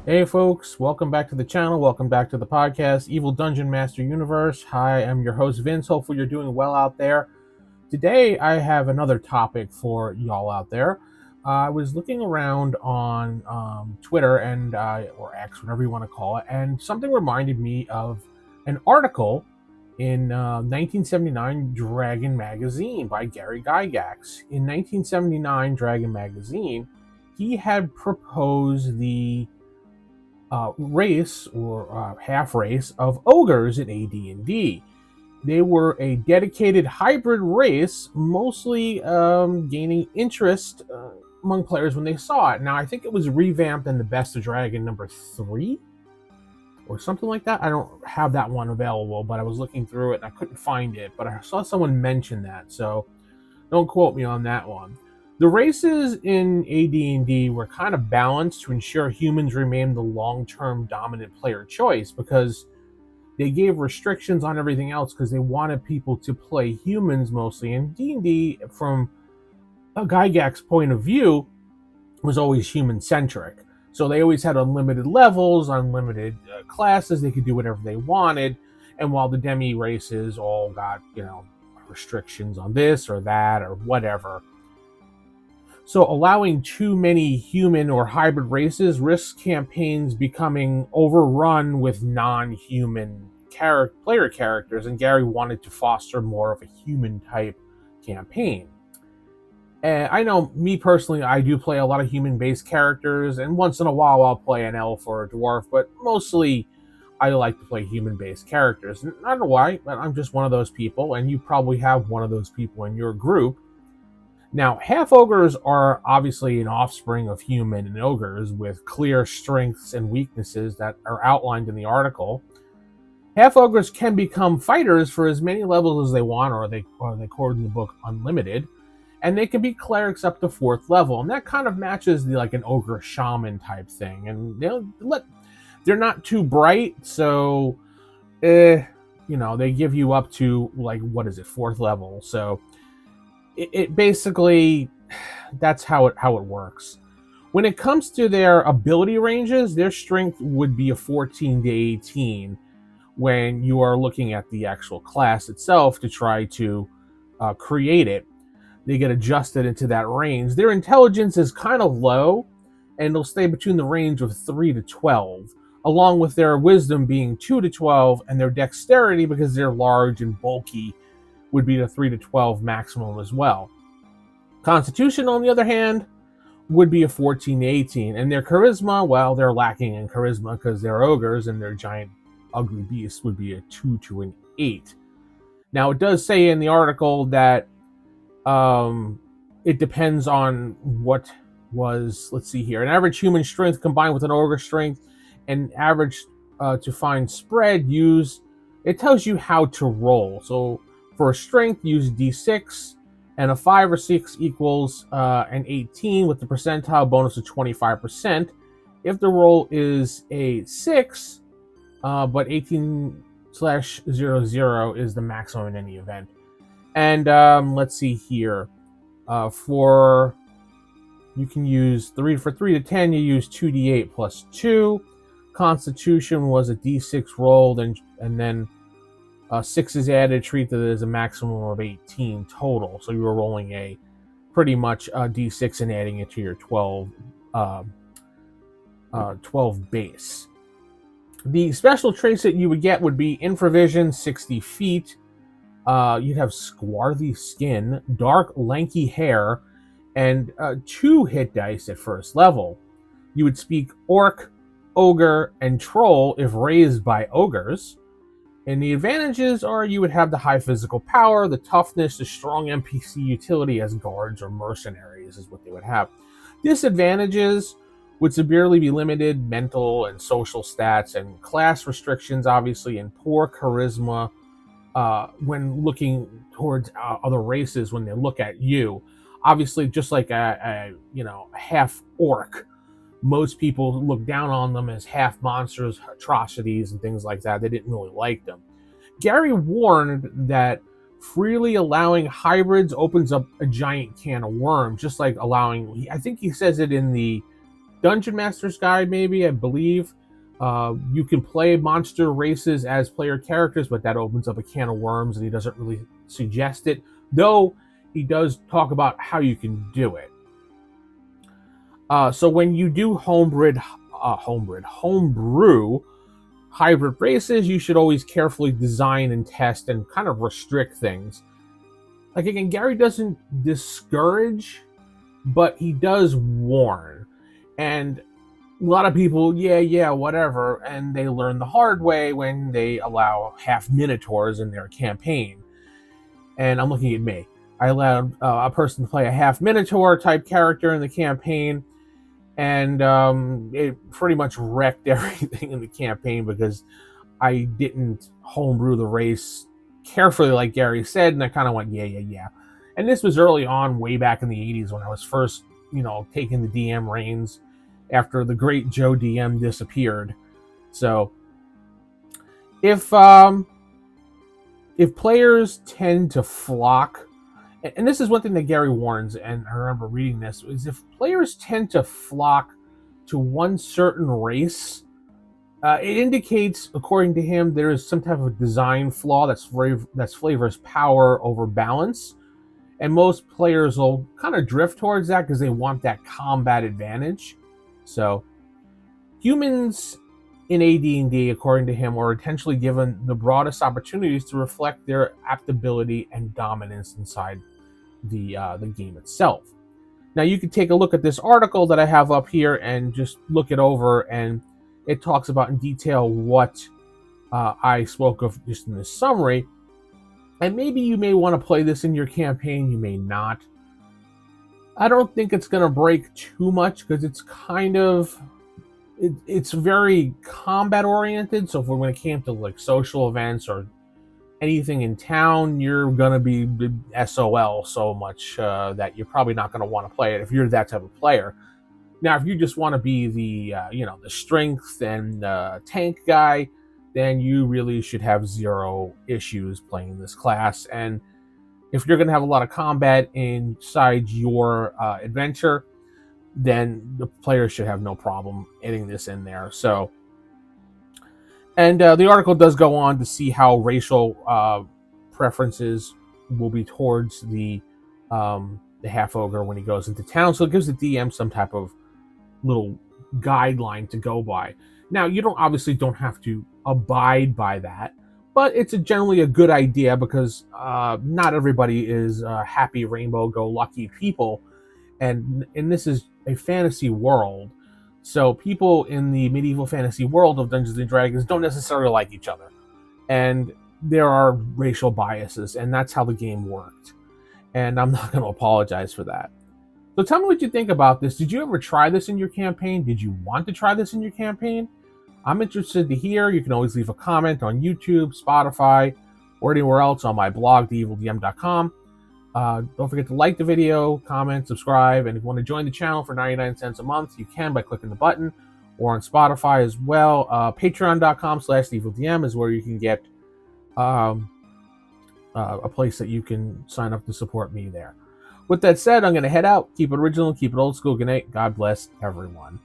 Hey folks, welcome back to the channel, welcome back to the podcast, Evil Dungeon Master Universe. Hi, I'm your host Vince, hopefully you're doing well out there. Today I have another topic for y'all out there. I was looking around on Twitter and or X, whatever you want to call it, and something reminded me of an article in 1979 Dragon Magazine by Gary Gygax. In 1979 Dragon Magazine, he had proposed the race or half race of ogres in AD&D. They were a dedicated hybrid race, mostly gaining interest among players when they saw it. Now, I think it was revamped in the Best of Dragon number 3 or something like that. I don't have that one available, but I was looking through it and I couldn't find it, but I saw someone mention that, so don't quote me on that one. The races in AD&D were kind of balanced to ensure humans remained the long-term dominant player choice, because they gave restrictions on everything else because they wanted people to play humans mostly. And D&D, from a Gygax point of view, was always human-centric. So they always had unlimited levels, unlimited classes. They could do whatever they wanted. And while the demi races all got, restrictions on this or that or whatever. So allowing too many human or hybrid races risks campaigns becoming overrun with non-human player characters, and Gary wanted to foster more of a human-type campaign. And I know, me personally, I do play a lot of human-based characters, and once in a while I'll play an elf or a dwarf, but mostly I like to play human-based characters. And I don't know why, but I'm just one of those people, and you probably have one of those people in your group. Now, half-ogres are obviously an offspring of human and ogres with clear strengths and weaknesses that are outlined in the article. Half-ogres can become fighters for as many levels as they want, or they quote in the book, unlimited, and they can be clerics up to 4th level, and that kind of matches like an ogre shaman type thing. And they're not too bright, so they give you up to 4th level. So it basically, that's how it works. When it comes to their ability ranges, their strength would be a 14 to 18 when you are looking at the actual class itself to try to create it. They get adjusted into that range. Their intelligence is kind of low, and they'll stay between the range of 3 to 12, along with their wisdom being 2 to 12, and their dexterity, because they're large and bulky, would be the 3 to 12 maximum as well. Constitution, on the other hand, would be a 14 to 18. And their charisma, well, they're lacking in charisma because they're ogres, and their giant ugly beast would be a 2 to an 8. Now, it does say in the article that it depends on what was, let's see here, an average human strength combined with an ogre strength, and average to find spread, it tells you how to roll. So for a strength, use D6, and a 5 or 6 equals an 18 with the percentile bonus of 25%. If the roll is a 6, but 18/00 is the maximum in any event. And let's see here. You can use 3 to 10, you use 2d8 plus 2. Constitution was a d6 rolled, and then 6 is added, treat that as a maximum of 18 total. So you were rolling pretty much a d6 and adding it to your 12 base. The special traits that you would get would be infravision, 60 feet. You'd have swarthy skin, dark, lanky hair, and 2 hit dice at 1st level. You would speak orc, ogre, and troll if raised by ogres. And the advantages are you would have the high physical power, the toughness, the strong NPC utility as guards or mercenaries is what they would have. Disadvantages would severely be limited mental and social stats, and class restrictions, obviously, and poor charisma when looking towards other races when they look at you. Obviously, just like a half orc, most people look down on them as half monsters, atrocities, and things like that. They didn't really like them. Gary warned that freely allowing hybrids opens up a giant can of worms, just like allowing, I think he says it in the Dungeon Master's Guide, maybe, I believe. You can play monster races as player characters, but that opens up a can of worms, and he doesn't really suggest it, though he does talk about how you can do it. So when you do homebrew hybrid races, you should always carefully design and test and kind of restrict things. Like, again, Gary doesn't discourage, but he does warn. And a lot of people, yeah, whatever, and they learn the hard way when they allow half minotaurs in their campaign. And I'm looking at me. I allowed a person to play a half minotaur type character in the campaign, and it pretty much wrecked everything in the campaign because I didn't homebrew the race carefully, like Gary said, and I kind of went, yeah. And this was early on, way back in the 80s, when I was first, taking the DM reins after the great Joe DM disappeared. So if players tend to flock, and this is one thing that Gary warns, and I remember reading this, is if players tend to flock to one certain race, it indicates, according to him, there is some type of design flaw that flavors power over balance. And most players will kind of drift towards that because they want that combat advantage. So humans in AD&D, according to him, are intentionally given the broadest opportunities to reflect their adaptability and dominance inside the game itself. Now, you can take a look at this article that I have up here and just look it over, and it talks about in detail what I spoke of just in this summary. And maybe you may want to play this in your campaign, you may not. I don't think it's going to break too much because it's kind of... It's very combat oriented, so when it came to like social events or anything in town, you're going to be SOL so much that you're probably not going to want to play it if you're that type of player. Now, if you just want to be the the strength and tank guy, then you really should have zero issues playing this class. And if you're going to have a lot of combat inside your adventure, then the players should have no problem getting this in there. So, and the article does go on to see how racial preferences will be towards the half-ogre when he goes into town. So it gives the DM some type of little guideline to go by. Now, you obviously don't have to abide by that, but it's generally a good idea because not everybody is happy, rainbow-go-lucky people, and this is a fantasy world, so people in the medieval fantasy world of Dungeons and Dragons don't necessarily like each other, and there are racial biases, and that's how the game worked, and I'm not going to apologize for that. So tell me what you think about this. Did you ever try this in your campaign? Did you want to try this in your campaign? I'm interested to hear. You can always leave a comment on YouTube, Spotify, or anywhere else on my blog, theevildm.com. Don't forget to like the video, comment, subscribe, and if you want to join the channel for 99 cents a month, you can by clicking the button, or on Spotify as well. Patreon.com/theevildm is where you can get a place that you can sign up to support me there. With that said, I'm going to head out. Keep it original, keep it old school. Good night. God bless everyone.